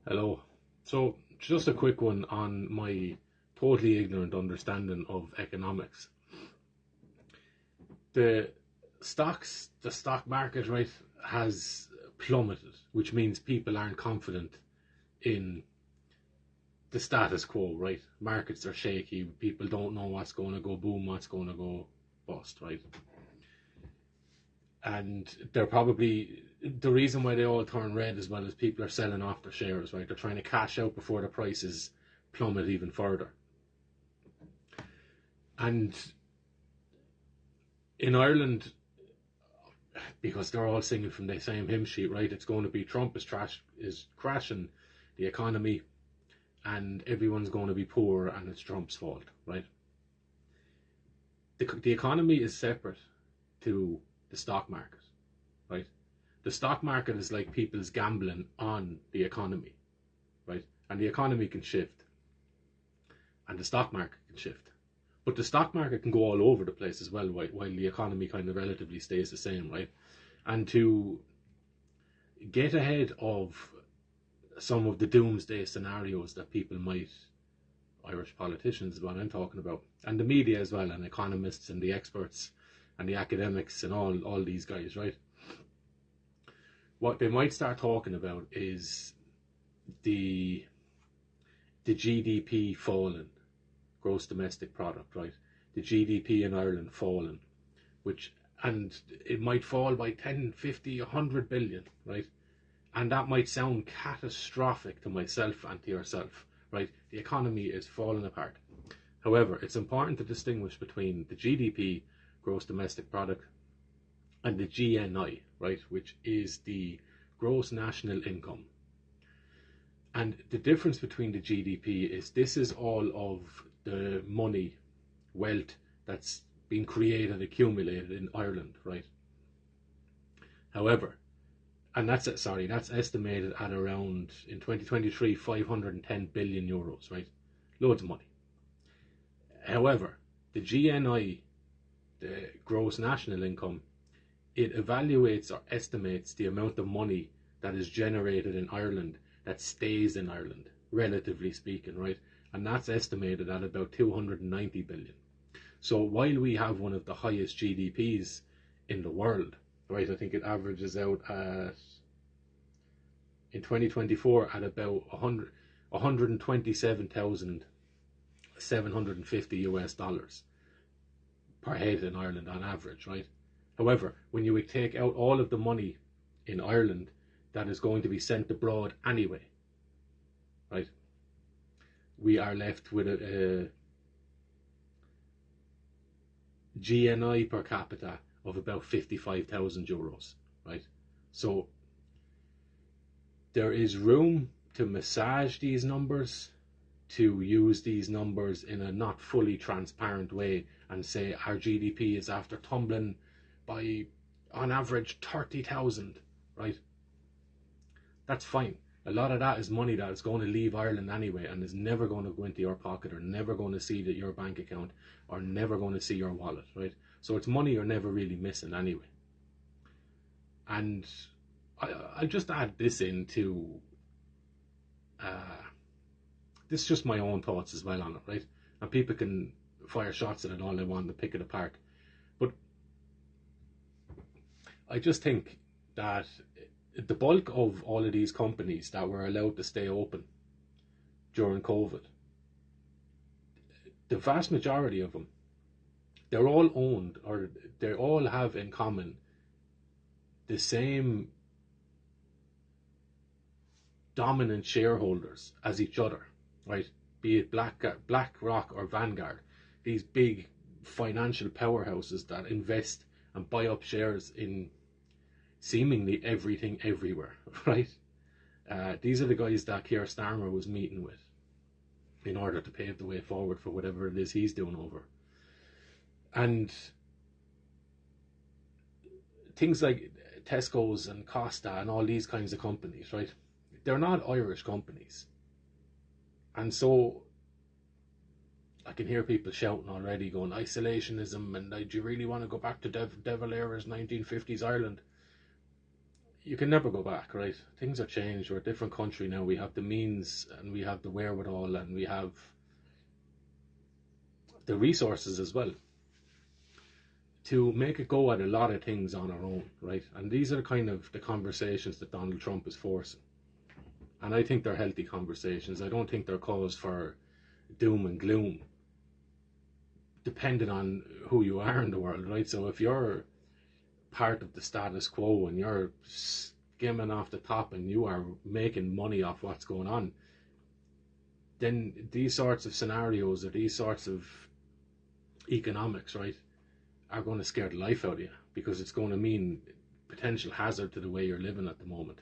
Hello. So, just a quick one on my totally ignorant understanding of economics. The the stock market, right, has plummeted, which means people aren't confident in the status quo, right? Markets are shaky, people don't know what's going to go boom, what's going to go bust, right? And they're probably the reason why they all turn red as well as people are selling off their shares, right? They're trying to cash out before the prices plummet even further. And in Ireland, because they're all singing from the same hymn sheet, right? It's going to be Trump is crashing the economy, and everyone's going to be poor, and it's Trump's fault, right? The economy is separate to the stock market, right? The stock market is like people's gambling on the economy, right? And the economy can shift, and the stock market can shift. But the stock market can go all over the place as well, while the economy kind of relatively stays the same, right? And to get ahead of some of the doomsday scenarios that people might, Irish politicians is what I'm talking about, and the media as well, and economists and the experts and the academics and all these guys, right? What they might start talking about is the GDP falling, gross domestic product, right? The GDP in Ireland falling, which, and it might fall by 10, 50, 100 billion, right? And that might sound catastrophic to myself and to yourself, right? The economy is falling apart. However, it's important to distinguish between the GDP, gross domestic product, and the GNI, right? Which is the gross national income. And the difference between the GDP is this is all of the money, wealth that's been created, accumulated in Ireland, right? However, and that's estimated at around in 2023 510 billion euros, right? Loads of money. However, the GNI, the gross national income, it evaluates or estimates the amount of money that is generated in Ireland that stays in Ireland, relatively speaking, right? And that's estimated at about 290 billion. So while we have one of the highest GDPs in the world, right, I think it averages out at, in 2024, at about 127,750 US dollars per head in Ireland on average, right? However, when you take out all of the money in Ireland that is going to be sent abroad anyway, right, we are left with a GNI per capita of about 55,000 euros, right? So there is room to massage these numbers, to use these numbers in a not fully transparent way and say our GDP is after tumbling by on average 30,000, right? That's fine. A lot of that is money that is going to leave Ireland anyway and is never going to go into your pocket or never going to see your bank account or never going to see your wallet, right? So it's money you're never really missing anyway. And I just add this into this is just my own thoughts as well on it, right? And people can fire shots at it all they want and pick it apart. But I just think that the bulk of all of these companies that were allowed to stay open during COVID, the vast majority of them, they're all owned, or they all have in common the same dominant shareholders as each other, right? Be it BlackRock or Vanguard, these big financial powerhouses that invest and buy up shares in seemingly everything everywhere, right? These are the guys that Keir Starmer was meeting with in order to pave the way forward for whatever it is he's doing over. And things like Tesco's and Costa and all these kinds of companies, right? They're not Irish companies. And so I can hear people shouting already, going, isolationism, and do you really want to go back to De Valera's 1950s Ireland? you can never go back, right? Things are changed. We're a different country now. We have the means and we have the wherewithal and we have the resources as well to make a go at a lot of things on our own, right? And these are kind of the conversations that Donald Trump is forcing. And I think they're healthy conversations. I don't think they're cause for doom and gloom, depending on who you are in the world, right? So if you're part of the status quo and you're skimming off the top and you are making money off what's going on, then these sorts of scenarios or these sorts of economics, right, are going to scare the life out of you, because it's going to mean potential hazard to the way you're living at the moment.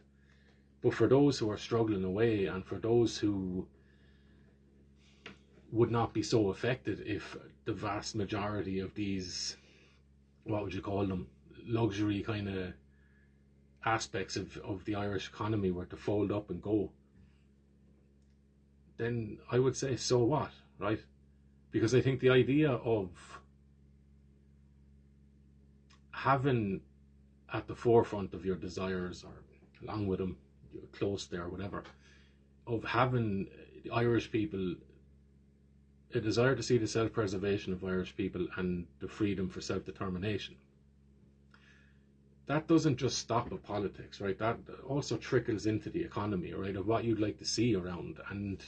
But for those who are struggling away, and for those who would not be so affected if the vast majority of these, what would you call them, luxury kind of aspects of the Irish economy were to fold up and go, then I would say, so what, right? Because I think the idea of having at the forefront of your desires, or along with them, you're close there, whatever, of having the Irish people, a desire to see the self-preservation of Irish people and the freedom for self-determination, that doesn't just stop at politics, right? That also trickles into the economy, right, of what you'd like to see around. And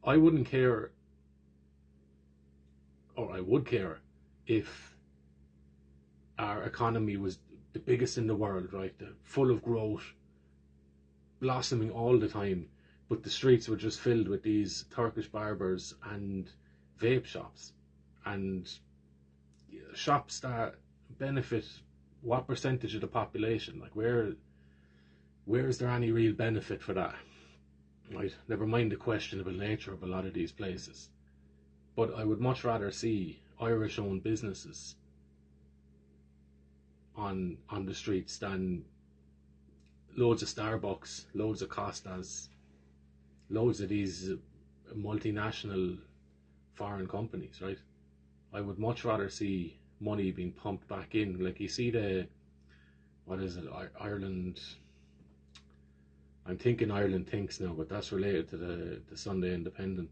I wouldn't care, or I would care, if our economy was the biggest in the world, right, full of growth, blossoming all the time, but the streets were just filled with these Turkish barbers and vape shops, and shops that benefit what percentage of the population? Like, where is there any real benefit for that, right? Never mind the questionable nature of a lot of these places. But I would much rather see Irish-owned businesses on the streets than loads of Starbucks, loads of Costas, loads of these multinational foreign companies, right? I would much rather see money being pumped back in. Like, you see the, what is it, Ireland, I'm thinking Ireland Thinks now, but that's related to the Sunday Independent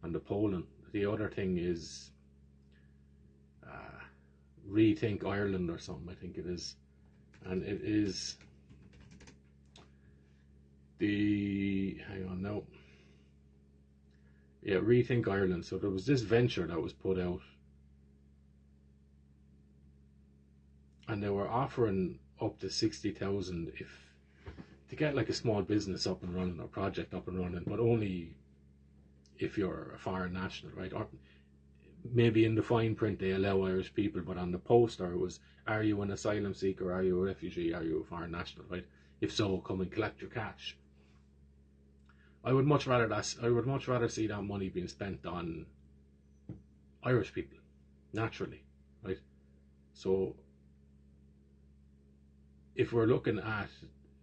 and the polling. The other thing is Rethink Ireland or something, I think it is. And it is hang on now. Yeah, Rethink Ireland. So there was this venture that was put out, and they were offering up to 60,000 to get like a small business up and running, or project up and running, but only if you're a foreign national, right? Or maybe in the fine print they allow Irish people, but on the poster it was, are you an asylum seeker, are you a refugee, are you a foreign national, right? If so, come and collect your cash. I would much rather see that money being spent on Irish people, naturally, right? So if we're looking at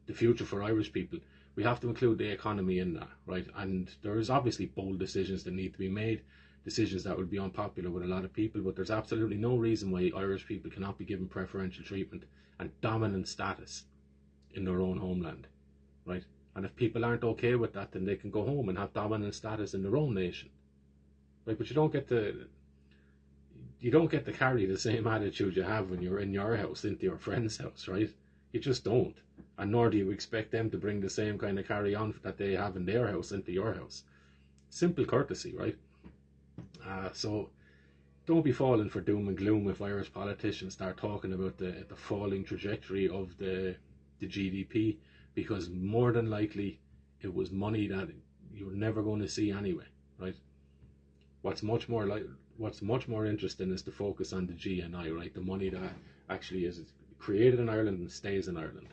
the future for Irish people, we have to include the economy in that, right? And there's obviously bold decisions that need to be made, decisions that would be unpopular with a lot of people, but there's absolutely no reason why Irish people cannot be given preferential treatment and dominant status in their own homeland, right? And if people aren't okay with that, then they can go home and have dominant status in their own nation, right? But you don't get to carry the same attitude you have when you're in your house into your friend's house, right? You just don't. And nor do you expect them to bring the same kind of carry on that they have in their house into your house. Simple courtesy, right? So don't be falling for doom and gloom if Irish politicians start talking about the falling trajectory of the GDP, because more than likely it was money that you're never going to see anyway, right? What's much more interesting is to focus on the GNI, right? The money that actually is created in Ireland and stays in Ireland.